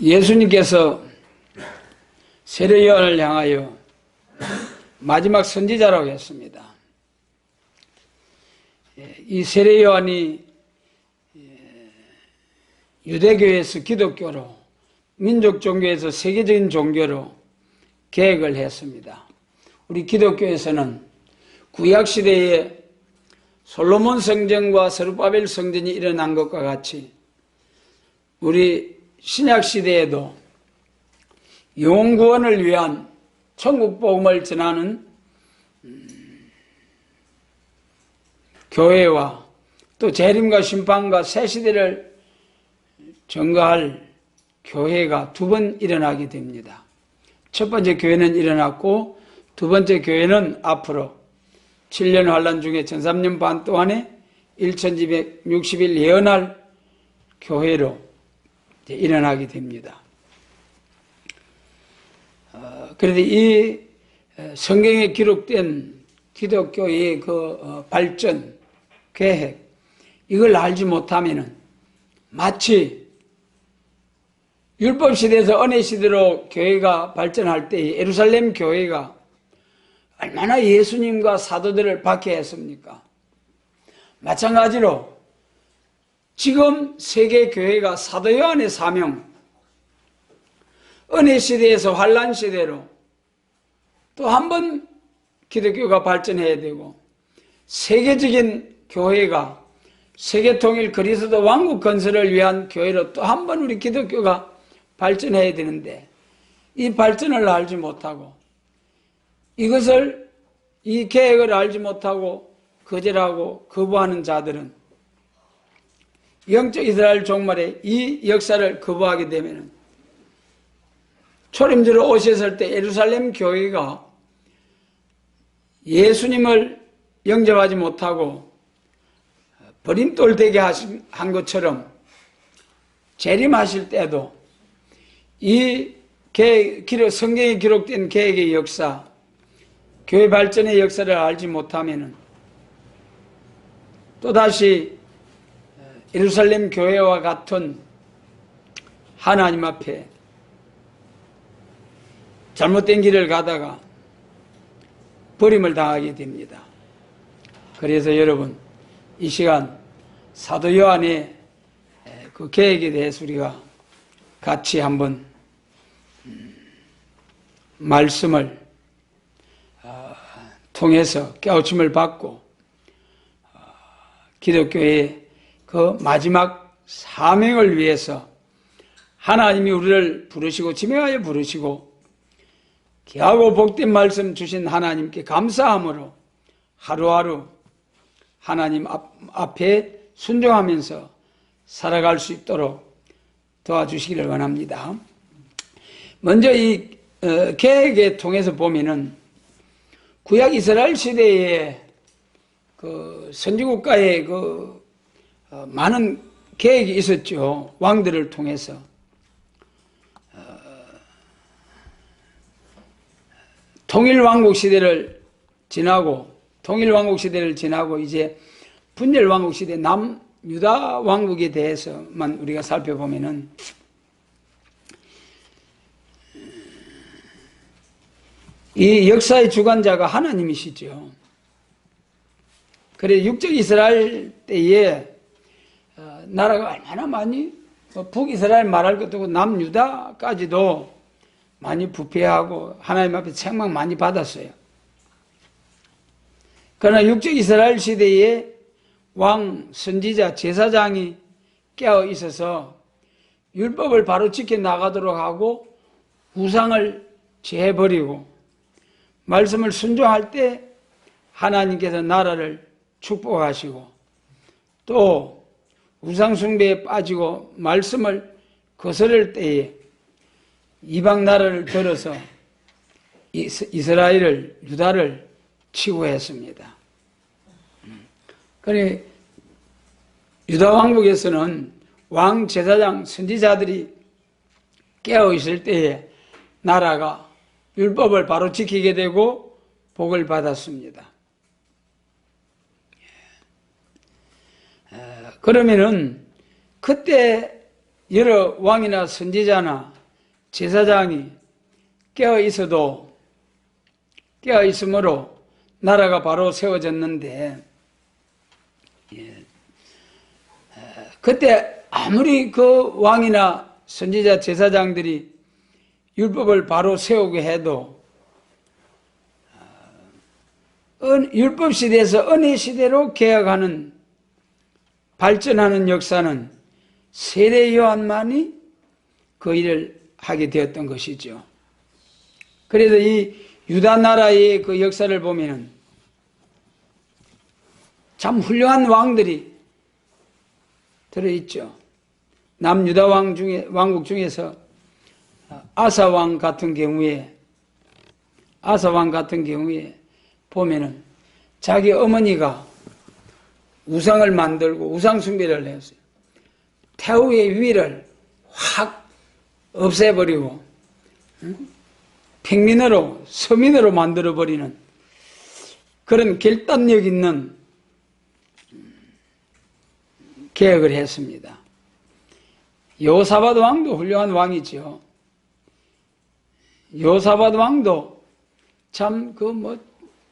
예수님께서 세례요한을 향하여 마지막 선지자라고 했습니다. 이 세례요한이 유대교에서 기독교로, 민족 종교에서 세계적인 종교로 개혁을 했습니다. 우리 기독교에서는 구약시대에 솔로몬 성전과 스룹바벨 성전이 일어난 것과 같이 우리 신약시대에도 영혼구원을 위한 천국복음을 전하는 교회와 또 재림과 심판과 새시대를 증거할 교회가 두 번 일어나게 됩니다. 첫 번째 교회는 일어났고 두 번째 교회는 앞으로 7년 환란 중에 13년 반 동안에 1260일 예언할 교회로 일어나게 됩니다. 그런데 이 성경에 기록된 기독교의 그 발전, 계획, 이걸 알지 못하면은 마치 율법시대에서 은혜시대로 교회가 발전할 때 예루살렘 교회가 얼마나 예수님과 사도들을 박해했습니까? 마찬가지로 지금 세계교회가 사도 요한의 사명, 은혜시대에서 환란시대로 또 한 번 기독교가 발전해야 되고 세계적인 교회가 세계통일 그리스도 왕국 건설을 위한 교회로 또 한 번 우리 기독교가 발전해야 되는데 이 발전을 알지 못하고 이 계획을 알지 못하고 거절하고 거부하는 자들은 영적 이스라엘 종말에 이 역사를 거부하게 되면 초림주로 오셨을 때 예루살렘 교회가 예수님을 영접하지 못하고 버림돌 되게 한 것처럼 재림하실 때도 이 성경에 기록된 계획의 역사, 교회 발전의 역사를 알지 못하면 또다시 예루살렘 교회와 같은 하나님 앞에 잘못된 길을 가다가 버림을 당하게 됩니다. 그래서 여러분, 이 시간 사도 요한의 그 계획에 대해서 우리가 같이 한번 말씀을 통해서 깨우침을 받고 기독교의 그 마지막 사명을 위해서 하나님이 우리를 부르시고 지명하여 부르시고 귀하고 복된 말씀 주신 하나님께 감사함으로 하루하루 하나님 앞에 순종하면서 살아갈 수 있도록 도와주시기를 원합니다. 먼저 이 계획에 통해서 보면은 구약 이스라엘 시대에 그 선지국가에 많은 계획이 있었죠. 왕들을 통해서. 통일왕국 시대를 지나고 이제 분열왕국 시대 남유다 왕국에 대해서만 우리가 살펴보면은 이 역사의 주관자가 하나님이시죠. 그래 육적 이스라엘 때에 나라가 얼마나 많이 북이스라엘 말할 것도 없고 남유다까지도 많이 부패하고 하나님 앞에 책망 많이 받았어요. 그러나 육적 이스라엘 시대에 왕, 선지자, 제사장이 깨어 있어서 율법을 바로 지켜나가도록 하고 우상을 제해버리고 말씀을 순종할 때 하나님께서 나라를 축복하시고 또 우상숭배에 빠지고 말씀을 거스를 때에 이방 나라를 들어서 이스라엘을 유다를 치고 했습니다. 그래 유다 왕국에서는 왕, 제사장, 선지자들이 깨어 있을 때에 나라가 율법을 바로 지키게 되고 복을 받았습니다. 그러면은 그때 여러 왕이나 선지자나 제사장이 깨어 있으므로 나라가 바로 세워졌는데, 그때 아무리 그 왕이나 선지자 제사장들이 율법을 바로 세우게 해도 율법 시대에서 은혜 시대로 개혁하는 발전하는 역사는 세례 요한만이 그 일을 하게 되었던 것이죠. 그래서 이 유다 나라의 그 역사를 보면은 참 훌륭한 왕들이 들어있죠. 남유다 왕국 중에서 아사 왕 같은 경우에 보면은 자기 어머니가 우상을 만들고 우상 숭배를 했어요. 태후의 위를 확 없애버리고 평민으로 서민으로 만들어버리는 그런 결단력 있는 개혁을 했습니다. 여호사밧 왕도 훌륭한 왕이죠. 여호사밧 왕도 참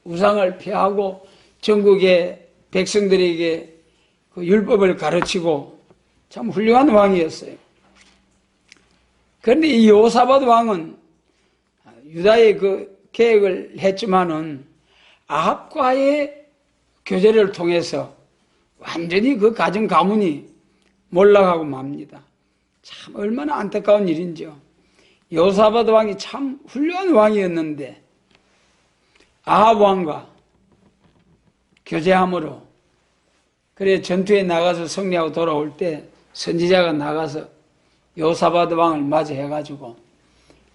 우상을 폐하고 전국의 백성들에게 그 율법을 가르치고 참 훌륭한 왕이었어요. 그런데 이 여호사밧 왕은 유다의 그 개혁을 했지만은 아합과의 교제를 통해서 완전히 그 가정 가문이 몰락하고 맙니다. 참 얼마나 안타까운 일인지요. 여호사밧 왕이 참 훌륭한 왕이었는데 아합 왕과 교제함으로, 그래 전투에 나가서 승리하고 돌아올 때 선지자가 나가서 여호사밧 왕을 맞이해가지고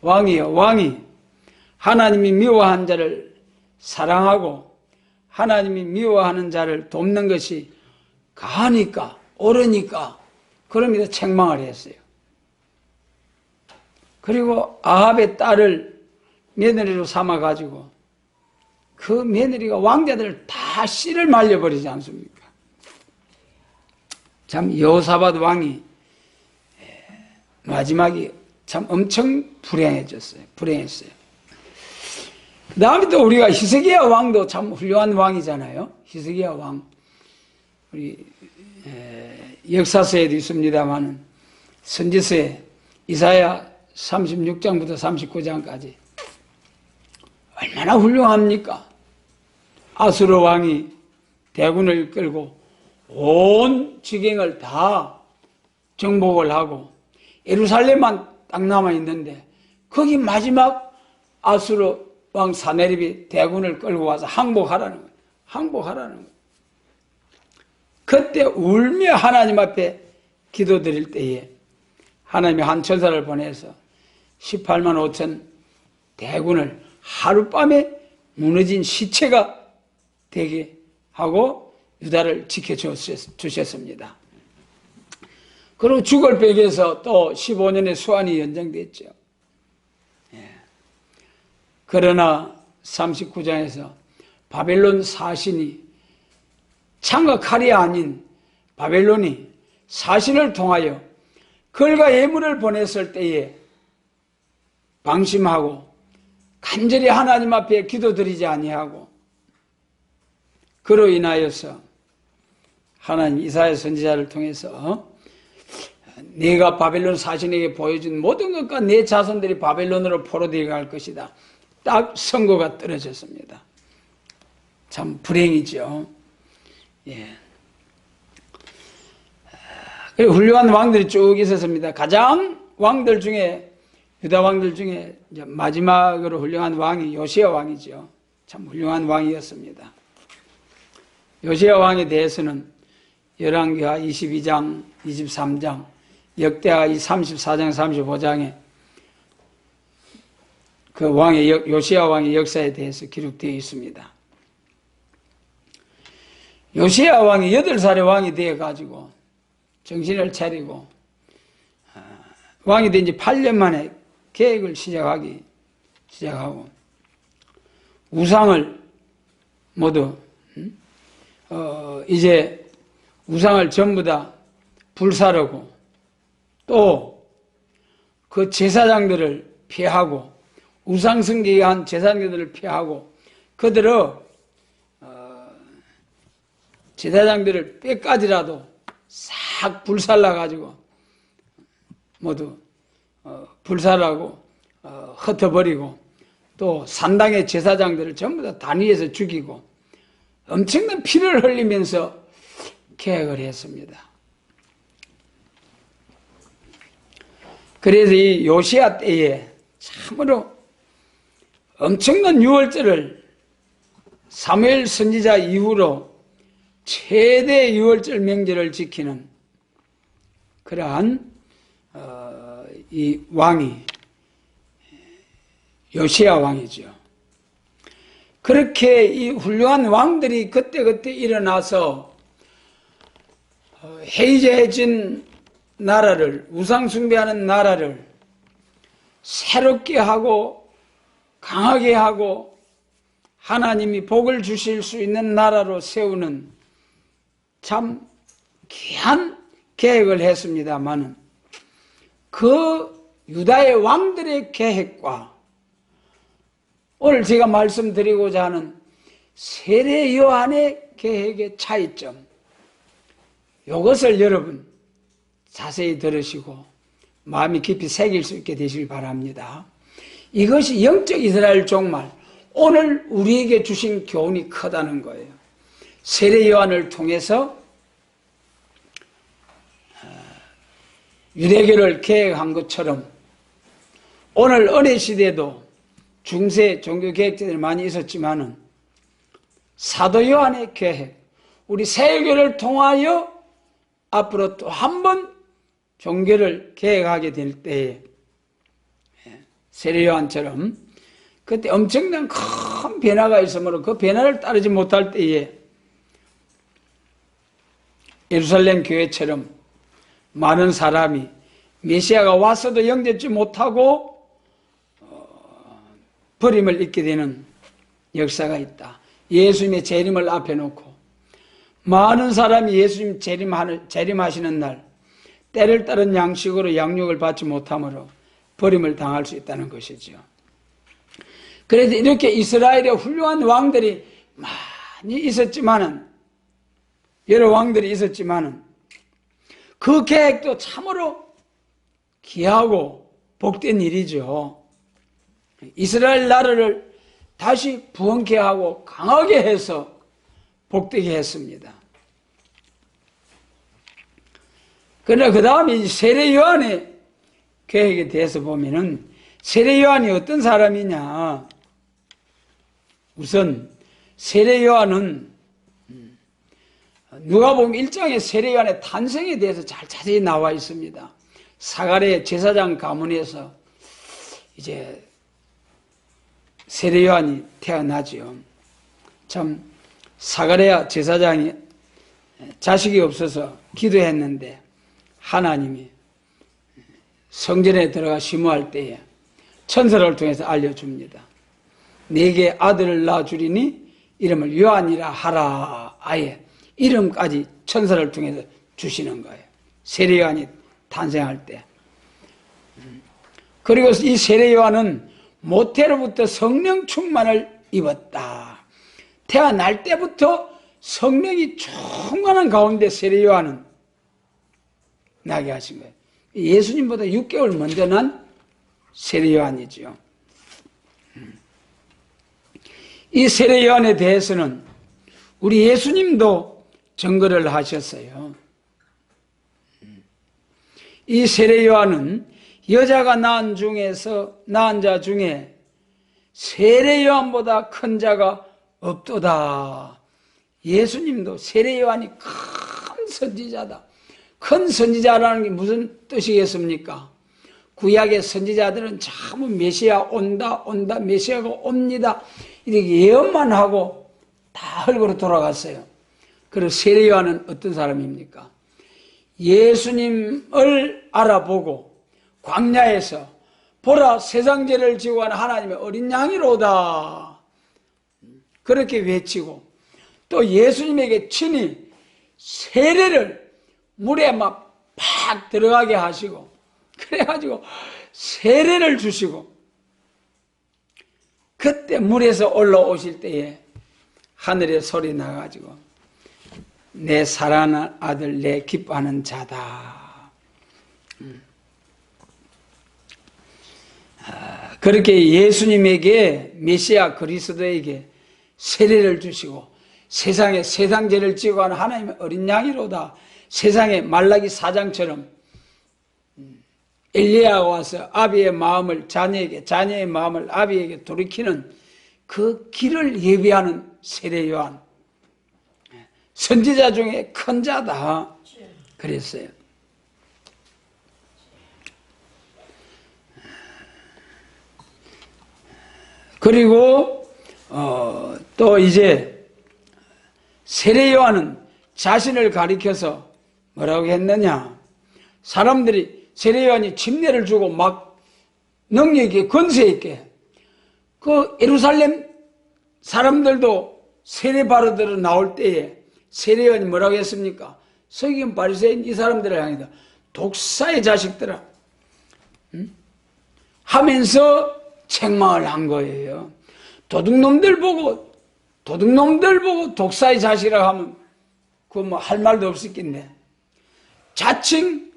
왕이여, 왕이 하나님이 미워한 자를 사랑하고 하나님이 미워하는 자를 돕는 것이 가하니까 옳으니까 그러면서 책망을 했어요. 그리고 아합의 딸을 며느리로 삼아가지고 그 며느리가 왕자들을 다 씨를 말려버리지 않습니까? 참 여호사밧 왕이 마지막이 참 엄청 불행했어요. 그 다음에 또 우리가 히스기야 왕도 참 훌륭한 왕이잖아요. 히스기야 왕. 우리 역사서에도 있습니다만 선지서에 이사야 36장부터 39장까지 얼마나 훌륭합니까? 아수르 왕이 대군을 끌고 온 지경을 다 정복을 하고 예루살렘만 딱 남아있는데 거기 마지막 아수르 왕 사네립이 대군을 끌고 와서 항복하라는 거예요. 항복하라는 거예요. 그때 울며 하나님 앞에 기도드릴 때에 하나님이 한 천사를 보내서 18만 5천 대군을 하룻밤에 무너진 시체가 되게 하고 유다를 지켜주셨습니다. 그리고 죽을 벽에서 또 15년의 수환이 연장됐죠. 그러나 39장에서 바벨론 사신이 창과 칼이 아닌 바벨론이 사신을 통하여 글과 예물을 보냈을 때에 방심하고 간절히 하나님 앞에 기도드리지 아니하고 그로 인하여서 하나님 이사야 선지자를 통해서 네가 바벨론 사신에게 보여준 모든 것과 내 자손들이 바벨론으로 포로되어 갈 것이다. 딱 선고가 떨어졌습니다. 참 불행이죠. 예. 그리고 훌륭한 왕들이 쭉 있었습니다. 가장 왕들 중에 유다 왕들 중에 마지막으로 훌륭한 왕이 요시야 왕이죠. 참 훌륭한 왕이었습니다. 요시야 왕에 대해서는 열왕기하 22장, 23장, 역대하 34장, 35장에 그 왕의 요시야 왕의 역사에 대해서 기록되어 있습니다. 요시야 왕이 8살의 왕이 되어가지고 정신을 차리고 왕이 된 지 8년 만에 계획을 시작하고 우상을 모두 이제 우상을 전부 다 불사르고 또 그 제사장들을 피하고 우상숭배에 한 제사장들을 피하고 그들의 제사장들을 뼈까지라도 싹 불살라가지고 모두 불살하고 흩어버리고 또 산당의 제사장들을 전부 다 단위에서 죽이고 엄청난 피를 흘리면서 계획을 했습니다. 그래서 이 요시야 때에 참으로 엄청난 유월절을 사무엘 선지자 이후로 최대 유월절 명절을 지키는 그러한 이 왕이 요시야 왕이죠. 그렇게 이 훌륭한 왕들이 그때그때 일어나서 해이해진 나라를, 우상숭배하는 나라를 새롭게 하고 강하게 하고 하나님이 복을 주실 수 있는 나라로 세우는 참 귀한 계획을 했습니다마는 그 유다의 왕들의 계획과 오늘 제가 말씀드리고자 하는 세례 요한의 계획의 차이점, 이것을 여러분 자세히 들으시고 마음이 깊이 새길 수 있게 되시길 바랍니다. 이것이 영적 이스라엘 종말, 오늘 우리에게 주신 교훈이 크다는 거예요. 세례 요한을 통해서 유대교를 계획한 것처럼 오늘 은혜 시대도 중세 종교 계획자들이 많이 있었지만은 사도 요한의 계획, 우리 세교를 통하여 앞으로 또 한 번 종교를 계획하게 될 때에 세례 요한처럼 그때 엄청난 큰 변화가 있으므로 그 변화를 따르지 못할 때에 예루살렘 교회처럼 많은 사람이 메시아가 왔어도 영접지 못하고 버림을 입게 되는 역사가 있다. 예수님의 재림을 앞에 놓고 많은 사람이 예수님 재림하시는 날 때를 따른 양식으로 양육을 받지 못함으로 버림을 당할 수 있다는 것이죠. 그래서 이렇게 이스라엘의 훌륭한 왕들이 많이 있었지만은, 여러 왕들이 있었지만은 그 계획도 참으로 귀하고 복된 일이죠. 이스라엘 나라를 다시 부흥케 하고 강하게 해서 복되게 했습니다. 그러나 그 다음에 세례 요한의 계획에 대해서 보면은 세례 요한이 어떤 사람이냐. 우선 세례 요한은 누가복음 1장에 세례 요한의 탄생에 대해서 잘 자세히 나와 있습니다. 사가랴 제사장 가문에서 이제 세례 요한이 태어나죠. 참 사가랴 제사장이 자식이 없어서 기도했는데 하나님이 성전에 들어가 심호할 때에 천사를 통해서 알려줍니다. 네게 아들을 낳아주리니 이름을 요한이라 하라. 아예 이름까지 천사를 통해서 주시는 거예요. 세례 요한이 탄생할 때. 그리고 이 세례 요한은 모태로부터 성령 충만을 입었다. 태어날 때부터 성령이 충만한 가운데 세례 요한은 나게 하신 거예요. 예수님보다 6개월 먼저 난 세례 요한이죠. 이 세례 요한에 대해서는 우리 예수님도 증거를 하셨어요. 이 세례 요한은 여자가 낳은 자 중에 세례 요한보다 큰 자가 없도다. 예수님도 세례 요한이 큰 선지자다. 큰 선지자라는 게 무슨 뜻이겠습니까? 구약의 선지자들은 전부 메시아 온다 메시아가 옵니다 이렇게 예언만 하고 다 헐거로 돌아갔어요. 그리고 세례 요한은 어떤 사람입니까? 예수님을 알아보고 광야에서 보라 세상 죄를 지고 가는 하나님의 어린 양이로다 그렇게 외치고 또 예수님에게 친히 세례를 물에 막 팍 들어가게 하시고 그래가지고 세례를 주시고, 그때 물에서 올라오실 때에 하늘에 소리 나가지고 내 사랑하는 아들, 내 기뻐하는 자다. 그렇게 예수님에게, 메시아 그리스도에게 세례를 주시고 세상에 세상죄를 지고 가는 하나님의 어린 양이로다. 세상에 말라기 4장처럼 엘리야가 와서 아비의 마음을 자녀에게, 자녀의 마음을 아비에게 돌이키는 그 길을 예비하는 세례 요한, 선지자 중에 큰 자다 그랬어요. 그리고 또 이제 세례 요한은 자신을 가리켜서 뭐라고 했느냐, 사람들이 세례 요한이 침례를 주고 막 능력 있게 권세 있게, 그 예루살렘 사람들도 세례 바르들어 나올 때에 세례 요한이 뭐라고 했습니까? 서기관 바리새인 이 사람들을 향해서 독사의 자식들아 하면서 책망을 한 거예요. 도둑놈들 보고 독사의 자식이라고 하면 그거 뭐 할 말도 없었겠네. 자칭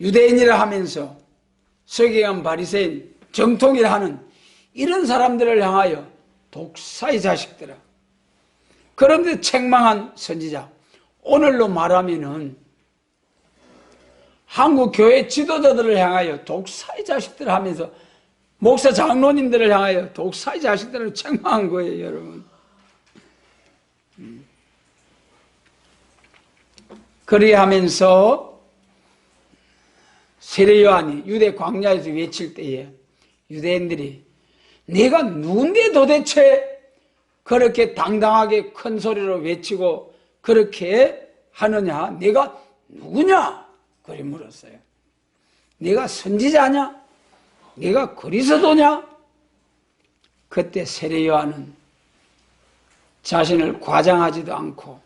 유대인이라 하면서 서기관 바리새인 정통이라 하는 이런 사람들을 향하여 독사의 자식들아. 그런데 책망한 선지자, 오늘로 말하면은 한국 교회 지도자들을 향하여 독사의 자식들 하면서 목사 장로님들을 향하여 독사의 자식들을 책망한 거예요, 여러분. 그리하면서 세례 요한이 유대 광야에서 외칠 때에 유대인들이 네가 누군데 도대체 그렇게 당당하게 큰 소리로 외치고 그렇게 하느냐? 네가 누구냐? 그리 물었어요. 네가 선지자냐? 네가 그리스도냐? 그때 세례 요한은 자신을 과장하지도 않고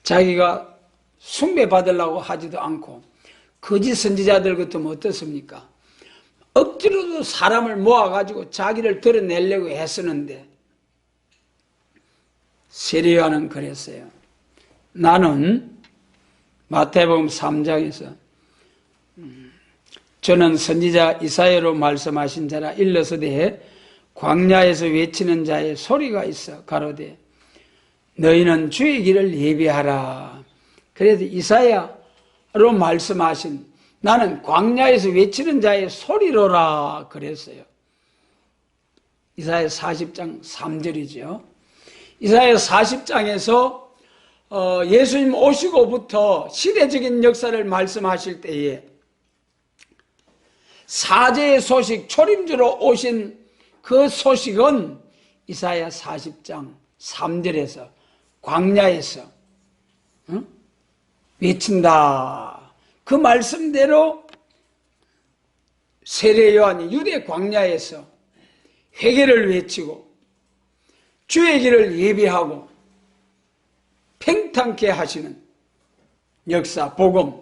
자기가 숭배받으려고 하지도 않고, 거짓 선지자들 같으면 어떻습니까? 억지로도 사람을 모아가지고 자기를 드러내려고 했었는데 세례 요한은 그랬어요. 나는 마태복음 3장에서 저는 선지자 이사야로 말씀하신 자라 일러서되 광야에서 외치는 자의 소리가 있어 가로되 너희는 주의 길을 예비하라. 그래서 이사야로 말씀하신 나는 광야에서 외치는 자의 소리로라 그랬어요. 이사야 40장 3절이죠. 이사야 40장에서 예수님 오시고부터 시대적인 역사를 말씀하실 때에 사제의 소식, 초림주로 오신 그 소식은 이사야 40장 3절에서 광야에서 외친다. 그 말씀대로 세례 요한이 유대 광야에서 회개를 외치고 주의 길을 예비하고 팽창케 하시는 역사, 복음.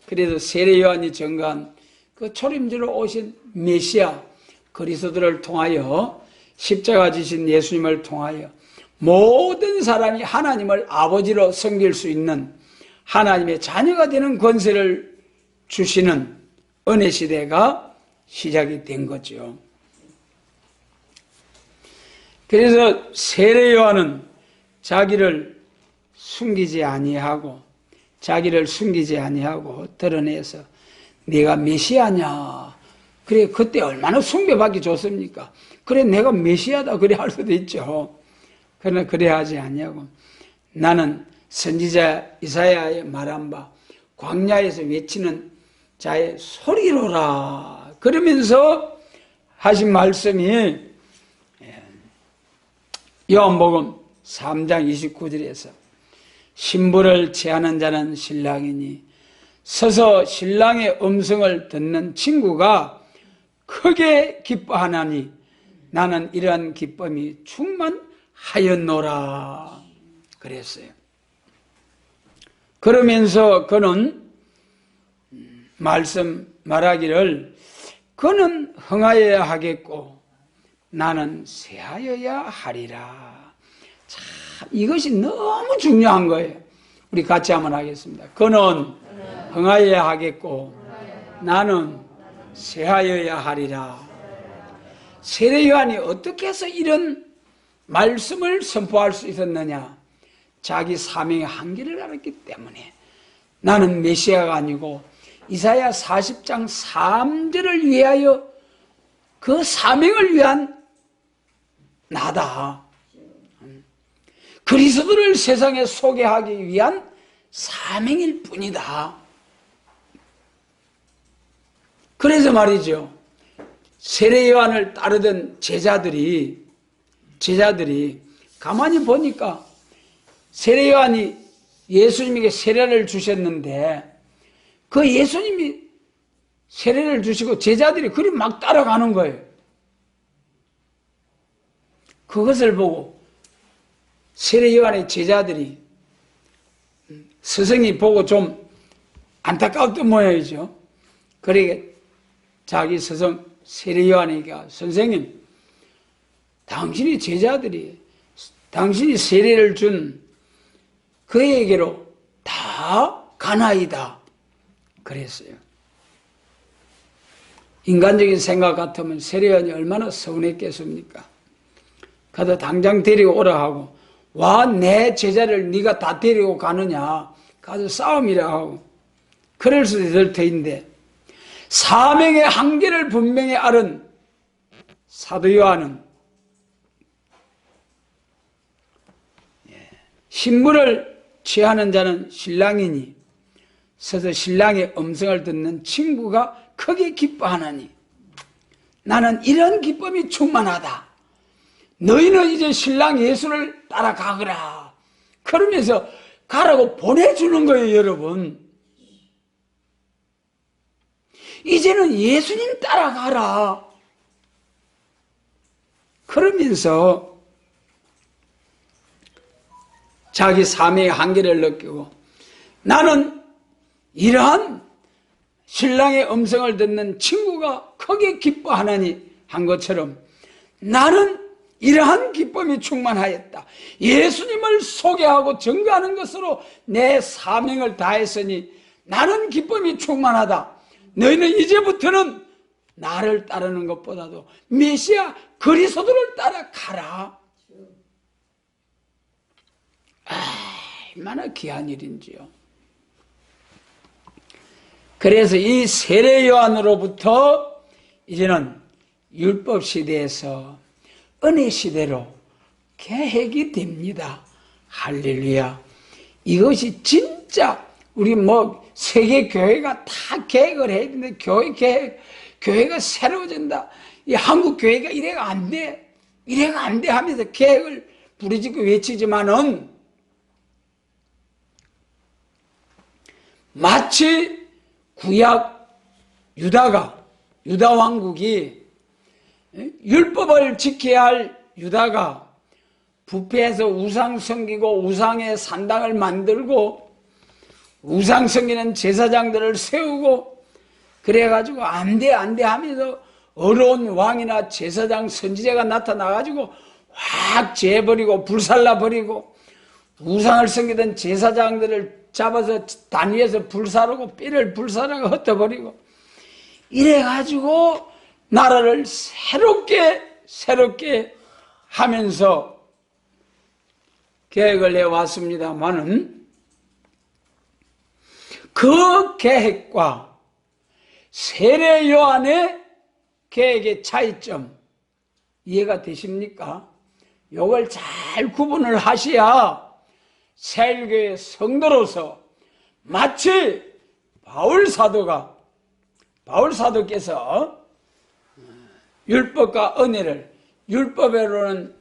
그래서 세례 요한이 증거한 그 초림주로 오신 메시아 그리스도를 통하여 십자가 지신 예수님을 통하여 모든 사람이 하나님을 아버지로 섬길 수 있는 하나님의 자녀가 되는 권세를 주시는 은혜 시대가 시작이 된 거죠. 그래서 세례 요한은 자기를 숨기지 아니하고 드러내서 내가 메시아냐. 그래, 그때 얼마나 숭배받기 좋습니까? 그래, 내가 메시아다. 그래 할 수도 있죠. 그러나 그래 하지 아니하고 나는 선지자 이사야의 말한 바 광야에서 외치는 자의 소리로라. 그러면서 하신 말씀이 요한복음 3장 29절에서 신부를 취하는 자는 신랑이니 서서 신랑의 음성을 듣는 친구가 크게 기뻐하나니 나는 이러한 기쁨이 충만하였노라 그랬어요. 그러면서 그는 말씀 말하기를 그는 흥하여야 하겠고 나는 쇠하여야 하리라. 참 이것이 너무 중요한 거예요. 우리 같이 한번 하겠습니다. 그는 흥하여야 하겠고 나는 쇠하여야 하리라. 세례 요한이 어떻게 해서 이런 말씀을 선포할 수 있었느냐? 자기 사명의 한계를 알았기 때문에. 나는 메시아가 아니고 이사야 40장 3절을 위하여 그 사명을 위한 나다. 그리스도를 세상에 소개하기 위한 사명일 뿐이다. 그래서 말이죠. 세례 요한을 따르던 제자들이 가만히 보니까 세례 요한이 예수님에게 세례를 주셨는데 그 예수님이 세례를 주시고 제자들이 그리 막 따라가는 거예요. 그것을 보고 세례 요한의 제자들이 스승이 보고 좀 안타까웠던 모양이죠. 그러게 자기 스승 세례 요한에게 선생님, 당신이 제자들이 당신이 세례를 준 그에게로 다 가나이다 그랬어요. 인간적인 생각 같으면 세례 요한이 얼마나 서운했겠습니까? 가서 당장 데리고 오라 하고, 와 내 제자를 네가 다 데리고 가느냐, 가서 싸움이라 하고 그럴 수도 있을 터인데 사명의 한계를 분명히 알은 사도 요한은 신부를 취하는 자는 신랑이니 서서 신랑의 음성을 듣는 친구가 크게 기뻐하나니 나는 이런 기쁨이 충만하다. 너희는 이제 신랑 예수를 따라가거라. 그러면서 가라고 보내주는 거예요, 여러분. 이제는 예수님 따라가라. 그러면서 자기 삶의 한계를 느끼고 나는 이러한 신랑의 음성을 듣는 친구가 크게 기뻐하나니 한 것처럼 나는 이러한 기쁨이 충만하였다. 예수님을 소개하고 증거하는 것으로 내 사명을 다했으니 나는 기쁨이 충만하다. 너희는 이제부터는 나를 따르는 것보다도 메시아 그리스도를 따라가라. 얼마나 귀한 일인지요. 그래서 이 세례 요한으로부터 이제는 율법 시대에서 은혜 시대로 개혁이 됩니다. 할렐루야. 이것이 진짜 우리 세계 교회가 다 개혁을 해야 되는데 교회가 새로워진다. 이 한국 교회가 이래가 안 돼. 이래가 안 돼 하면서 개혁을 부르짖고 외치지만은 마치 구약 유다 왕국이 율법을 지켜야 할 유다가 부패해서 우상 섬기고 우상의 산당을 만들고 우상 섬기는 제사장들을 세우고 그래가지고 안 돼 하면서 어려운 왕이나 제사장 선지자가 나타나가지고 확 재버리고 불살라버리고 우상을 섬기던 제사장들을 잡아서 단위에서 불사르고 뼈를 불사르고 흩어버리고 이래가지고 나라를 새롭게 하면서 계획을 해왔습니다마는 그 계획과 세례 요한의 계획의 차이점 이해가 되십니까? 이걸 잘 구분을 하셔야 새일교회 성도로서 마치 바울 사도께서 율법과 은혜를 율법으로는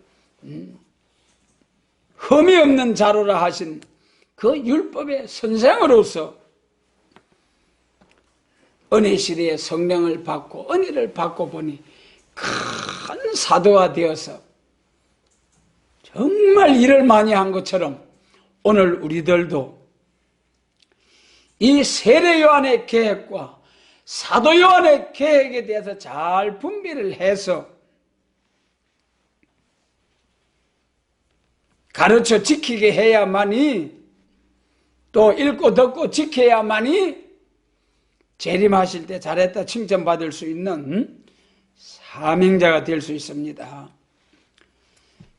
흠이 없는 자로라 하신 그 율법의 선생으로서 은혜 시대에 성령을 받고 은혜를 받고 보니 큰 사도가 되어서 정말 일을 많이 한 것처럼 오늘 우리들도 이 세례 요한의 계획과 사도 요한의 계획에 대해서 잘 분별을 해서 가르쳐 지키게 해야만이, 또 읽고 듣고 지켜야만이 재림하실 때 잘했다 칭찬받을 수 있는 사명자가 될 수 있습니다.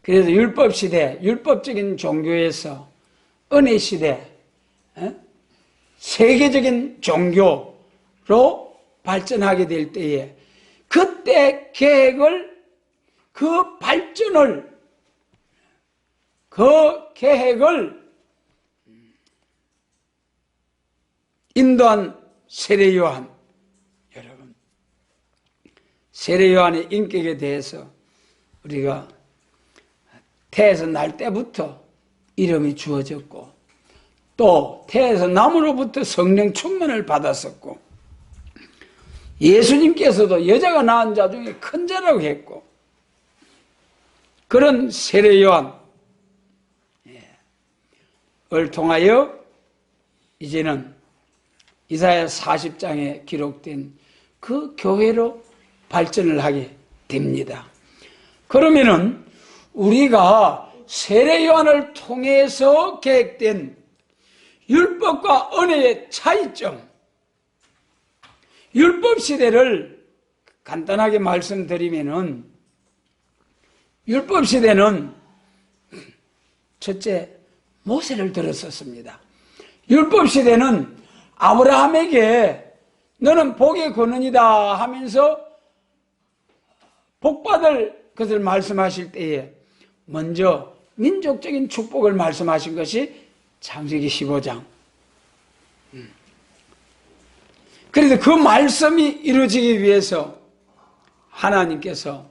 그래서 율법시대, 율법적인 종교에서 은혜시대, 세계적인 종교로 발전하게 될 때에 그때 계획을, 그 발전을, 그 계획을 인도한 세례 요한, 여러분, 세례 요한의 인격에 대해서 우리가 태에서 날 때부터 이름이 주어졌고, 또 태에서 남으로부터 성령 충만을 받았었고, 예수님께서도 여자가 낳은 자 중에 큰 자라고 했고, 그런 세례 요한을 통하여 이제는 이사야 40장에 기록된 그 교회로 발전을 하게 됩니다. 그러면은 우리가 세례 요한을 통해서 계획된 율법과 은혜의 차이점, 율법 시대를 간단하게 말씀드리면은, 율법 시대는 첫째 모세를 들었었습니다. 율법 시대는 아브라함에게 너는 복의 근원이다 하면서 복받을 것을 말씀하실 때에 먼저 민족적인 축복을 말씀하신 것이 창세기 15장. 그래서 그 말씀이 이루어지기 위해서 하나님께서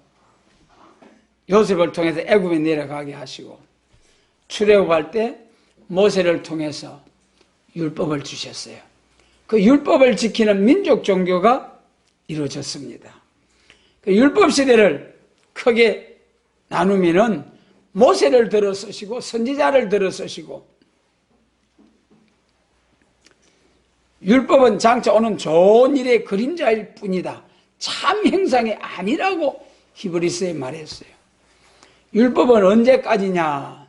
요셉을 통해서 애굽에 내려가게 하시고, 출애굽할 때 모세를 통해서 율법을 주셨어요. 그 율법을 지키는 민족 종교가 이루어졌습니다. 그 율법 시대를 크게 나누면은 모세를 들어 쓰시고 선지자를 들어 쓰시고, 율법은 장차 오는 좋은 일의 그림자일 뿐이다, 참 형상이 아니라고 히브리서에 말했어요. 율법은 언제까지냐?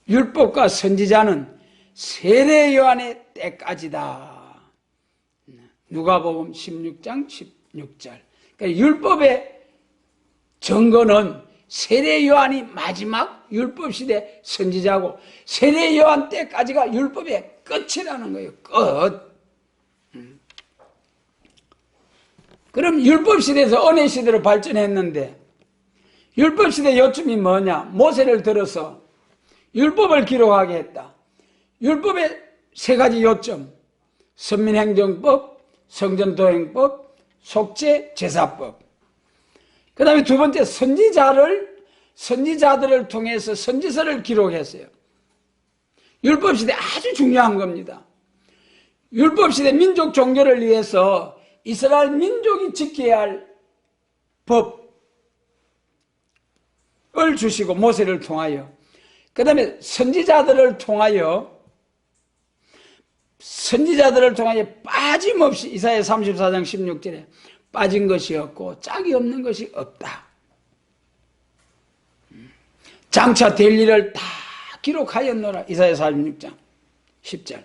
율법과 선지자는 세례 요한의 때까지다. 누가복음 16장 16절. 그러니까 율법의 증거는 세례 요한이 마지막 율법 시대 선지자고, 세례 요한 때까지가 율법의 끝이라는 거예요. 끝. 그럼 율법 시대에서 은혜 시대로 발전했는데, 율법 시대 요점이 뭐냐? 모세를 들어서 율법을 기록하게 했다. 율법의 세 가지 요점: 선민행정법, 성전도행법, 속죄, 제사법. 그 다음에 두 번째, 선지자들을 통해서 선지서를 기록했어요. 율법시대 아주 중요한 겁니다. 율법시대 민족 종교를 위해서 이스라엘 민족이 지켜야 할 법을 주시고, 모세를 통하여, 그 다음에 선지자들을 통하여 빠짐없이, 이사야 34장 16절에 빠진 것이 없고 짝이 없는 것이 없다. 장차 될 일을 다 기록하였노라. 이사야 46장 10절.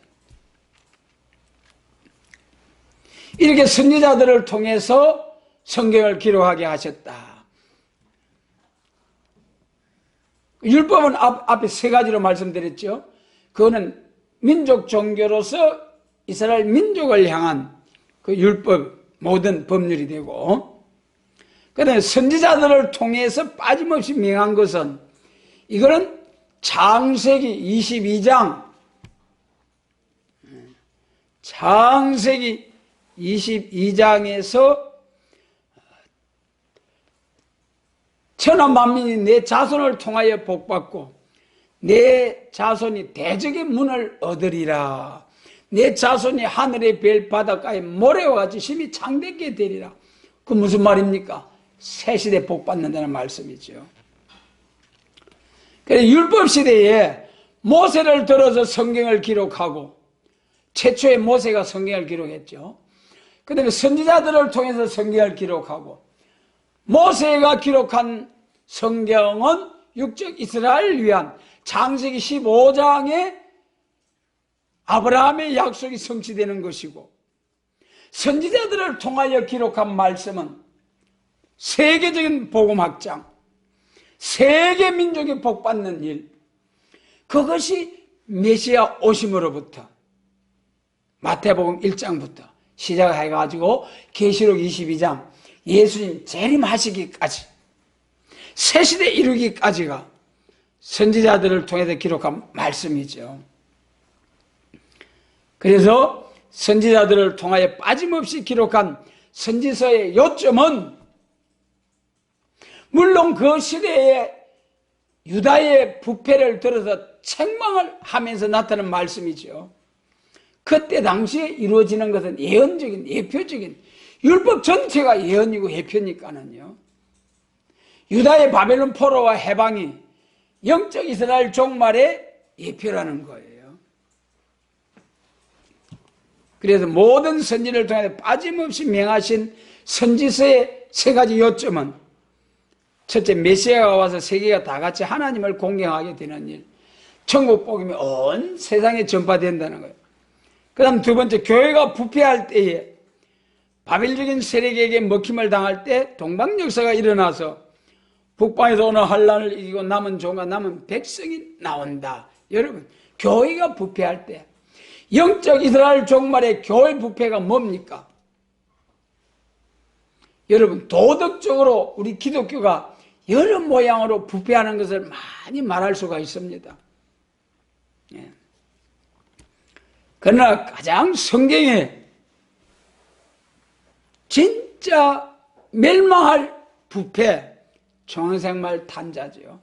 이렇게 선지자들을 통해서 성경을 기록하게 하셨다. 율법은 앞에 세 가지로 말씀드렸죠. 그거는 민족 종교로서 이스라엘 민족을 향한 그 율법, 모든 법률이 되고, 그 다음에 선지자들을 통해서 빠짐없이 명한 것은, 이거는 창세기 22장, 창세기 22장에서 천하 만민이 내 자손을 통하여 복받고 내 자손이 대적의 문을 얻으리라. 내 자손이 하늘의 별 바닷가에 모래와 같이 심히 창대게 되리라. 그 무슨 말입니까? 새 시대 복받는다는 말씀이죠. 그래서 율법 시대에 모세를 들어서 성경을 기록하고, 최초의 모세가 성경을 기록했죠. 그 다음에 선지자들을 통해서 성경을 기록하고, 모세가 기록한 성경은 육적 이스라엘을 위한 창세기 15장에 아브라함의 약속이 성취되는 것이고, 선지자들을 통하여 기록한 말씀은 세계적인 복음 확장, 세계 민족이 복받는 일, 그것이 메시아 오심으로부터 마태복음 1장부터 시작해가지고 계시록 22장 예수님 재림하시기까지 새 시대 이루기까지가 선지자들을 통해서 기록한 말씀이죠. 그래서 선지자들을 통하여 빠짐없이 기록한 선지서의 요점은 물론 그 시대에 유다의 부패를 들어서 책망을 하면서 나타난 말씀이죠. 그때 당시에 이루어지는 것은 예언적인, 예표적인, 율법 전체가 예언이고 예표니까는요. 유다의 바벨론 포로와 해방이 영적 이스라엘 종말의 예표라는 거예요. 그래서 모든 선지를 통해 빠짐없이 명하신 선지서의 세 가지 요점은, 첫째, 메시아가 와서 세계가 다 같이 하나님을 공경하게 되는 일, 천국 복음이 온 세상에 전파된다는 거예요. 그 다음 두 번째, 교회가 부패할 때에 바벨적인 세력에게 먹힘을 당할 때 동방 역사가 일어나서 북방에서 오는 환란을 이기고 남은 종과 남은 백성이 나온다. 여러분, 교회가 부패할 때 영적 이스라엘 종말의 교회 부패가 뭡니까? 여러분, 도덕적으로 우리 기독교가 여러 모양으로 부패하는 것을 많이 말할 수가 있습니다. 예. 그러나 가장 성경에 진짜 멸망할 부패, 청생말 탄자죠.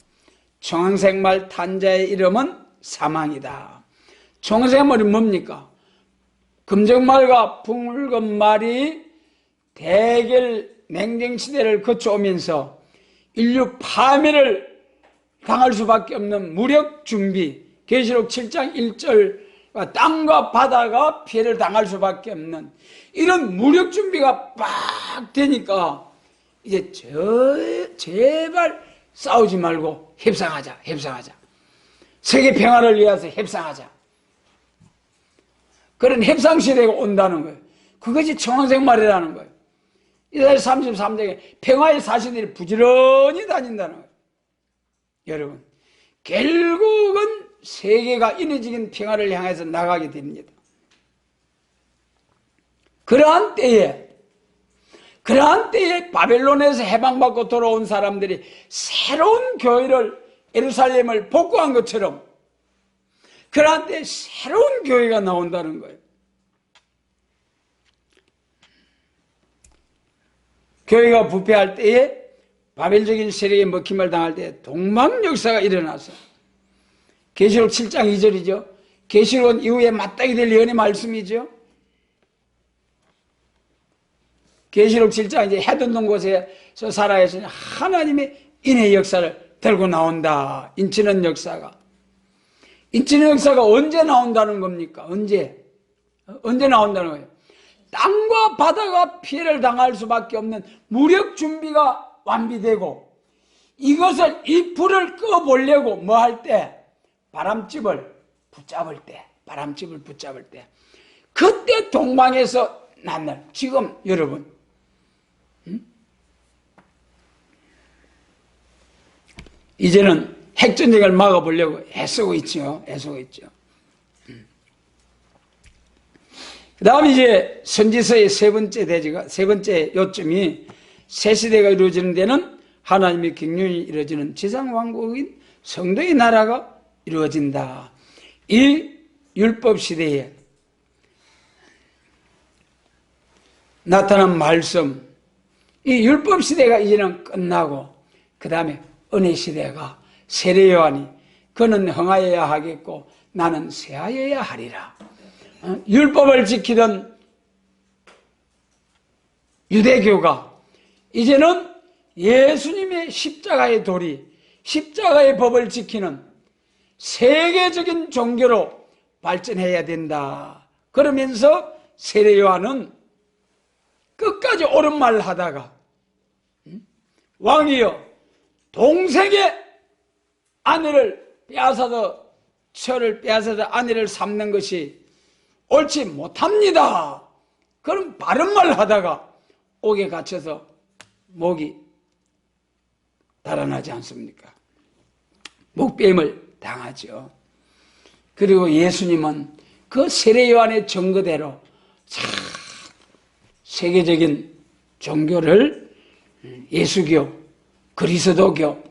청생말 탄자의 이름은 사망이다. 청생말이 뭡니까? 금정말과 붉은 말이 대결 냉정시대를 거쳐오면서 인류 파멸을 당할 수밖에 없는 무력 준비, 계시록 7장 1절 땅과 바다가 피해를 당할 수밖에 없는 이런 무력 준비가 빡 되니까 이제 제발 싸우지 말고 협상하자. 세계 평화를 위해서 협상하자. 그런 협상 시대가 온다는 거예요. 그것이 청원생말이라는 거예요. 이스라엘 33장에 평화의 사신들이 부지런히 다닌다는 거예요. 여러분, 결국은 세계가 인위적인 평화를 향해서 나가게 됩니다. 그러한 때에 바벨론에서 해방받고 돌아온 사람들이 새로운 교회를, 예루살렘을 복구한 것처럼 그러한 때에 새로운 교회가 나온다는 거예요. 교회가 부패할 때에, 바벨적인 세력에 먹힘을 당할 때에 동방 역사가 일어나서, 계시록 7장 2절이죠. 계시록은 이후에 마땅히 될 예언의 말씀이죠. 계시록 7장 이제 해돋는 곳에서 살아야 했으니 하나님의 인의 역사를 들고 나온다. 인치는 역사가 언제 나온다는 겁니까? 언제 나온다는 거예요? 땅과 바다가 피해를 당할 수밖에 없는 무력 준비가 완비되고, 이것을, 이 불을 꺼보려고 뭐 할 때? 바람집을 붙잡을 때, 그때 동방에서 난날, 지금 여러분, 이제는 핵전쟁을 막아보려고 애쓰고 있죠. 그 다음에 이제 선지서의 세 번째 요점이, 새 시대가 이루어지는 데는 하나님의 경륜이 이루어지는 지상왕국인 성도의 나라가 이루어진다. 이 율법 시대에 나타난 말씀, 이 율법 시대가 이제는 끝나고 그 다음에 은혜 시대가, 세례 요한이 그는 흥하여야 하겠고 나는 쇠하여야 하리라. 율법을 지키던 유대교가 이제는 예수님의 십자가의 도리, 십자가의 법을 지키는 세계적인 종교로 발전해야 된다. 그러면서 세례 요한은 끝까지 옳은 말을 하다가 왕이여 동생의 아내를 빼앗아서 처를 빼앗아서 아내를 삼는 것이 옳지 못합니다. 그럼 바른 말을 하다가 옥에 갇혀서 목이 달아나지 않습니까? 목뱀을 당하죠. 그리고 예수님은 그 세례 요한의 증거대로 세계적인 종교를 예수교, 그리스도교,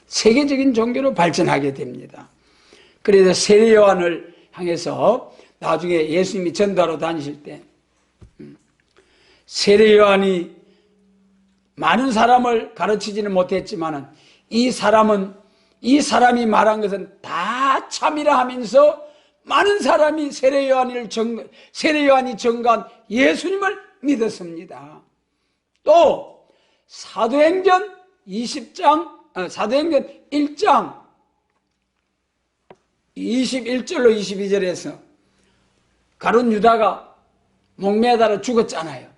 세계적인 종교로 발전하게 됩니다. 그래서 세례 요한을 향해서 나중에 예수님이 전도하러 다니실 때 세례 요한이 많은 사람을 가르치지는 못했지만 이 사람이 말한 것은 다 참이라 하면서 많은 사람이 세례 요한이 증거한 예수님을 믿었습니다. 또 사도행전 1장 21절로 22절에서 가룟 유다가 목매달아 죽었잖아요.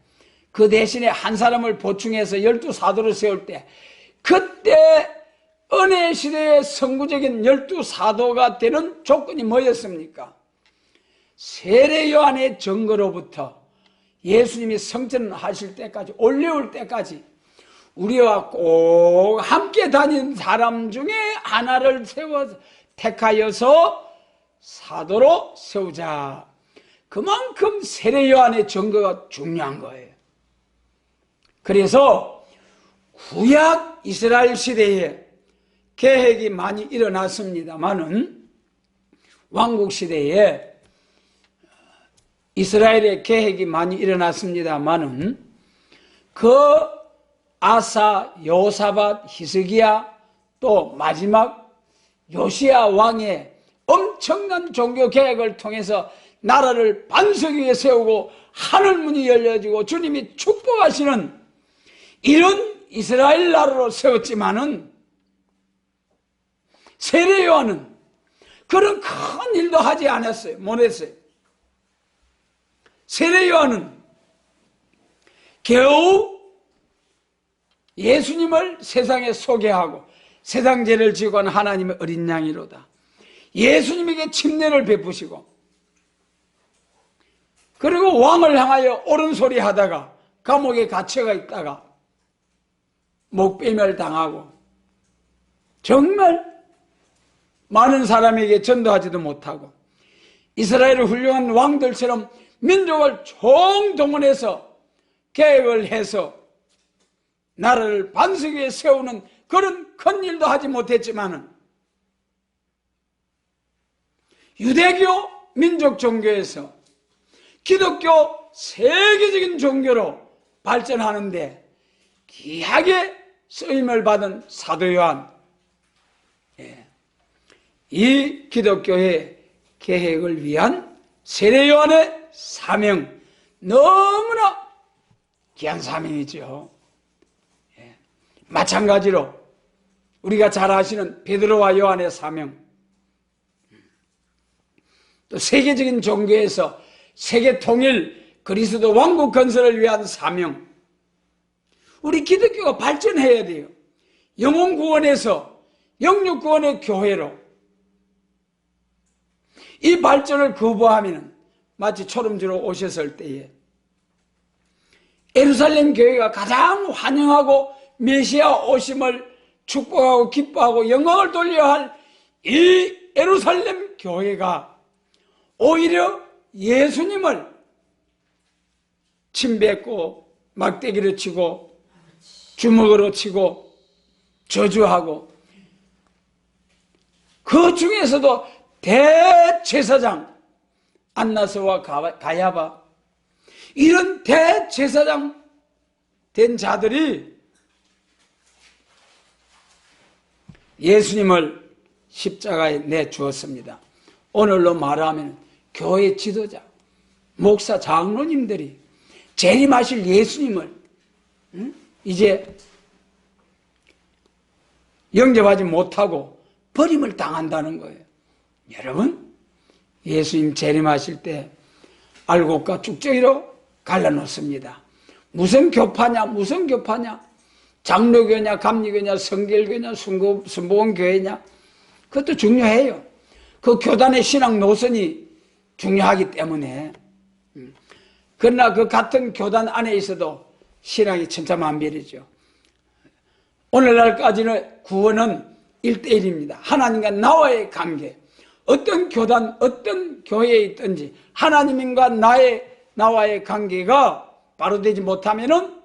그 대신에 한 사람을 보충해서 12사도를 세울 때 그때 은혜 시대의 선구적인 12사도가 되는 조건이 뭐였습니까? 세례 요한의 증거로부터 예수님이 성전하실 때까지 올려올 때까지 우리와 꼭 함께 다닌 사람 중에 하나를 택하여서 사도로 세우자. 그만큼 세례 요한의 증거가 중요한 거예요. 그래서 구약 이스라엘 시대에 계획이 많이 일어났습니다만은 왕국 시대에 이스라엘의 계획이 많이 일어났습니다만은 그 아사, 요사밧, 히스기야 또 마지막 요시야 왕의 엄청난 종교 개혁을 통해서 나라를 반석 위에 세우고 하늘문이 열려지고 주님이 축복하시는 이런 이스라엘 나라로 세웠지만은 세례 요한은 그런 큰 일도 하지 않았어요. 못했어요. 세례 요한은 겨우 예수님을 세상에 소개하고 세상 죄를 지고 한 하나님의 어린 양이로다. 예수님에게 침례를 베푸시고 그리고 왕을 향하여 옳은 소리 하다가 감옥에 갇혀가 있다가 목배멸 당하고 정말 많은 사람에게 전도하지도 못하고 이스라엘의 훌륭한 왕들처럼 민족을 총동원해서 계획을 해서 나라를 반석 위에 세우는 그런 큰 일도 하지 못했지만은 유대교 민족 종교에서 기독교 세계적인 종교로 발전하는데 귀하게 쓰임을 받은 사도 요한, 이 기독교의 계획을 위한 세례 요한의 사명, 너무나 귀한 사명이죠. 마찬가지로 우리가 잘 아시는 베드로와 요한의 사명, 또 세계적인 종교에서 세계 통일 그리스도 왕국 건설을 위한 사명, 우리 기독교가 발전해야 돼요. 영혼 구원에서 영육 구원의 교회로. 이 발전을 거부하면 마치 초름주로 오셨을 때에 예루살렘 교회가 가장 환영하고 메시아 오심을 축복하고 기뻐하고 영광을 돌려야 할 이 예루살렘 교회가 오히려 예수님을 침뱉고 막대기로 치고 주먹으로 치고 저주하고 그 중에서도 대제사장 안나스와 가야바 이런 대제사장 된 자들이 예수님을 십자가에 내주었습니다. 오늘로 말하면 교회 지도자, 목사, 장로님들이 재림하실 예수님을 이제 영접하지 못하고 버림을 당한다는 거예요. 여러분, 예수님 재림하실 때 알곡과 쭉정이로 갈라놓습니다. 무슨 교파냐, 무슨 교파냐, 장로교냐, 감리교냐, 성결교냐, 순복음교회냐, 그것도 중요해요. 그 교단의 신앙 노선이 중요하기 때문에. 그러나 그 같은 교단 안에 있어도 신앙이 천차만별이죠. 오늘날까지는 구원은 1대1입니다. 하나님과 나와의 관계. 어떤 교단, 어떤 교회에 있든지 하나님과 나와의 관계가 바로 되지 못하면은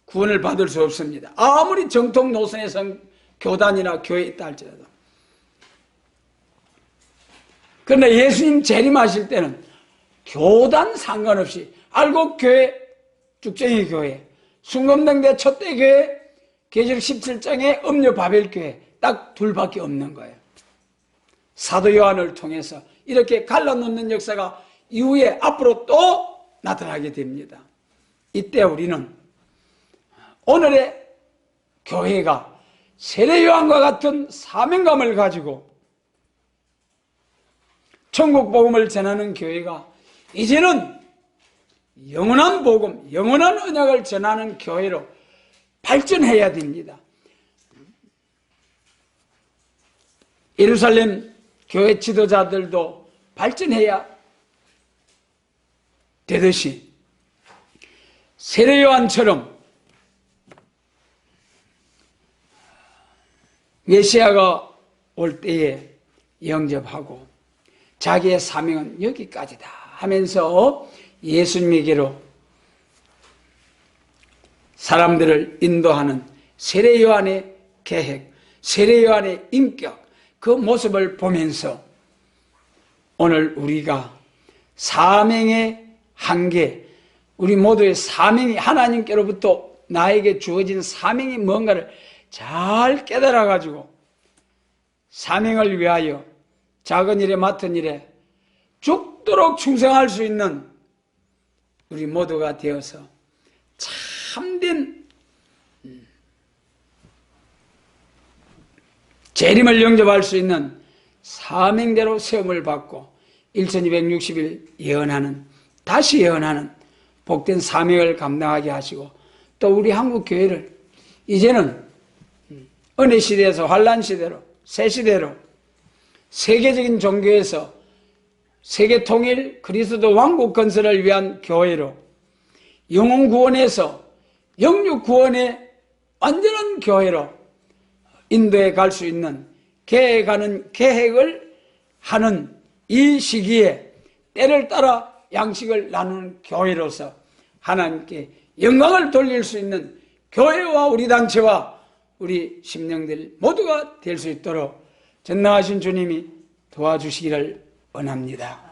구원을 받을 수 없습니다. 아무리 정통 노선에 선 교단이나 교회에 있다 할지라도. 그러나 예수님 재림하실 때는 교단 상관없이 알곡교회, 쭉정이 교회, 순금등대 첫대교회, 계시록 17장의 음료바벨교회 딱 둘밖에 없는 거예요. 사도 요한을 통해서 이렇게 갈라놓는 역사가 이후에 앞으로 또 나타나게 됩니다. 이때 우리는 오늘의 교회가 세례 요한과 같은 사명감을 가지고 천국 복음을 전하는 교회가 이제는 영원한 복음, 영원한 언약을 전하는 교회로 발전해야 됩니다. 예루살렘 교회 지도자들도 발전해야 되듯이 세례 요한처럼 메시아가 올 때에 영접하고 자기의 사명은 여기까지다 하면서 예수님에게로 사람들을 인도하는 세례 요한의 계획, 세례 요한의 인격, 그 모습을 보면서 오늘 우리가 사명의 한계, 우리 모두의 사명이 하나님께로부터 나에게 주어진 사명이 뭔가를 잘 깨달아가지고 사명을 위하여 작은 일에 맡은 일에 죽도록 충성할 수 있는 우리 모두가 되어서 참된 재림을 영접할 수 있는 사명대로 세움을 받고 1260일 예언하는, 다시 예언하는 복된 사명을 감당하게 하시고, 또 우리 한국 교회를 이제는 은혜 시대에서 환란 시대로, 새 시대로 세계적인 종교에서 세계 통일 그리스도 왕국 건설을 위한 교회로, 영혼 구원에서 영육 구원의 완전한 교회로 인도에 갈 수 있는 계획을 하는 이 시기에 때를 따라 양식을 나누는 교회로서 하나님께 영광을 돌릴 수 있는 교회와 우리 단체와 우리 심령들 모두가 될 수 있도록 전능하신 주님이 도와주시기를 원합니다.